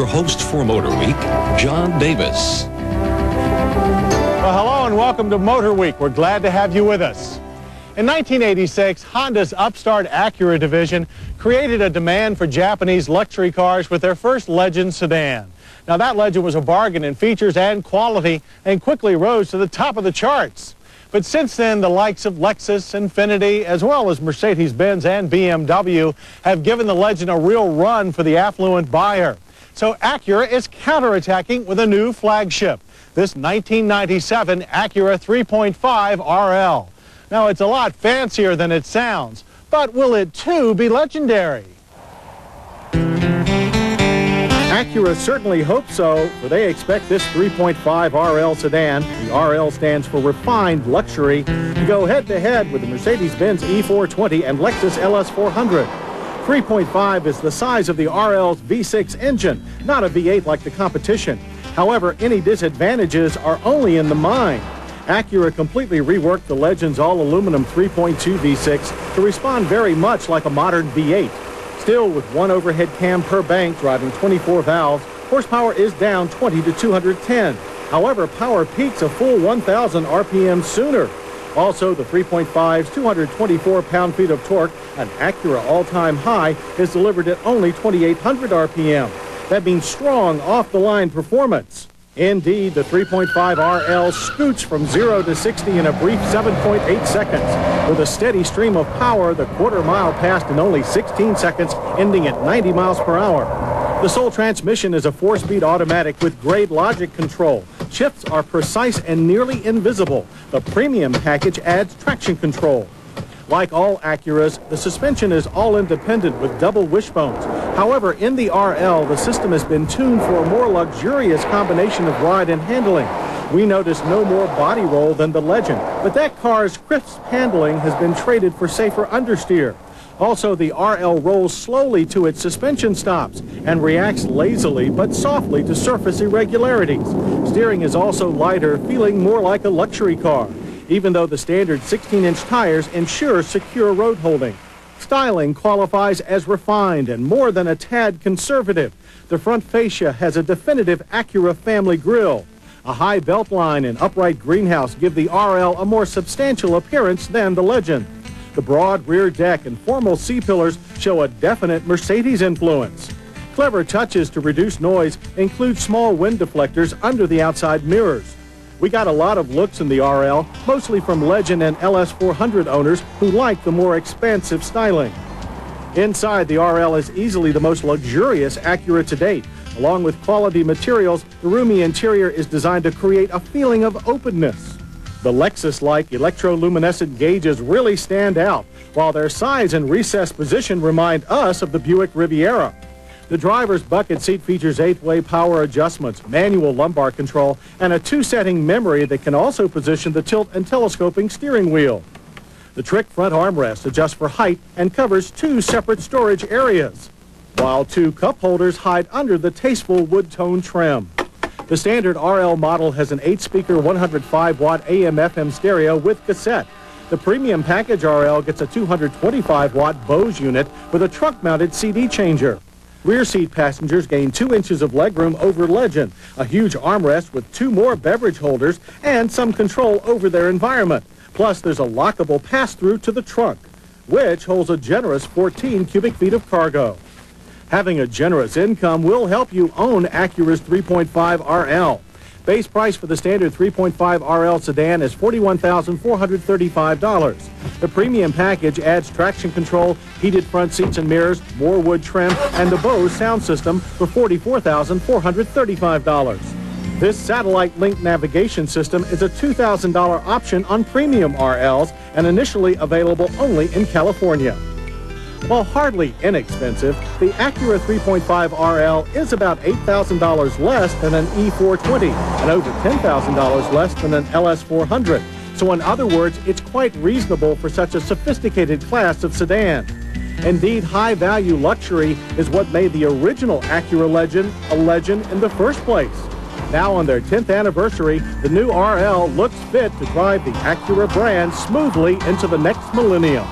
your host for Motor Week, John Davis. Well, hello and welcome to Motor Week. We're glad to have you with us. In 1986, Honda's upstart Acura division created a demand for Japanese luxury cars with their first Legend sedan. Now, that Legend was a bargain in features and quality and quickly rose to the top of the charts. But since then, the likes of Lexus, Infiniti, as well as Mercedes-Benz and BMW have given the Legend a real run for the affluent buyer. So Acura is counterattacking with a new flagship, this 1997 Acura 3.5 RL. Now, it's a lot fancier than it sounds, but will it too be legendary? Acura certainly hopes so, for they expect this 3.5 RL sedan, the RL stands for refined luxury, to go head-to-head with the Mercedes-Benz E420 and Lexus LS400. 3.5 is the size of the RL's V6 engine, not a V8 like the competition. However, any disadvantages are only in the mind. Acura completely reworked the Legend's all-aluminum 3.2 V6 to respond very much like a modern V8. Still, with one overhead cam per bank driving 24 valves, horsepower is down 20 to 210. However, power peaks a full 1,000 RPM sooner. Also, the 3.5's 224 pound-feet of torque, an Acura all-time high, is delivered at only 2,800 RPM. That means strong off-the-line performance. Indeed, the 3.5 RL scoots from 0 to 60 in a brief 7.8 seconds. With a steady stream of power, the quarter-mile passed in only 16 seconds, ending at 90 miles per hour. The sole transmission is a 4-speed automatic with grade logic control. Shifts are precise and nearly invisible. The premium package adds traction control. Like all Acuras, the suspension is all independent with double wishbones. However, in the RL, the system has been tuned for a more luxurious combination of ride and handling. We notice no more body roll than the Legend, but that car's crisp handling has been traded for safer understeer. Also, the RL rolls slowly to its suspension stops and reacts lazily but softly to surface irregularities. Steering is also lighter, feeling more like a luxury car, even though the standard 16-inch tires ensure secure road holding. Styling qualifies as refined and more than a tad conservative. The front fascia has a definitive Acura family grille. A high belt line and upright greenhouse give the RL a more substantial appearance than the Legend. The broad rear deck and formal C-pillars show a definite Mercedes influence. Clever touches to reduce noise include small wind deflectors under the outside mirrors. We got a lot of looks in the RL, mostly from Legend and LS400 owners who like the more expansive styling. Inside, the RL is easily the most luxurious Acura to date. Along with quality materials, the roomy interior is designed to create a feeling of openness. The Lexus-like electroluminescent gauges really stand out, while their size and recessed position remind us of the Buick Riviera. The driver's bucket seat features 8-way power adjustments, manual lumbar control, and a 2-setting memory that can also position the tilt and telescoping steering wheel. The trick front armrest adjusts for height and covers 2 separate storage areas, while 2 cup holders hide under the tasteful wood-tone trim. The standard RL model has an 8-speaker 105-watt AM/FM stereo with cassette. The premium package RL gets a 225-watt Bose unit with a truck-mounted CD changer. Rear seat passengers gain 2 inches of legroom over Legend, a huge armrest with 2 more beverage holders, and some control over their environment. Plus, there's a lockable pass-through to the trunk, which holds a generous 14 cubic feet of cargo. Having a generous income will help you own Acura's 3.5 RL. Base price for the standard 3.5 RL sedan is $41,435. The premium package adds traction control, heated front seats and mirrors, more wood trim, and the Bose sound system for $44,435. This satellite link navigation system is a $2,000 option on premium RLs and initially available only in California. While hardly inexpensive, the Acura 3.5 RL is about $8,000 less than an E420 and over $10,000 less than an LS400. So in other words, it's quite reasonable for such a sophisticated class of sedan. Indeed, high-value luxury is what made the original Acura Legend a legend in the first place. Now on their 10th anniversary, the new RL looks fit to drive the Acura brand smoothly into the next millennium.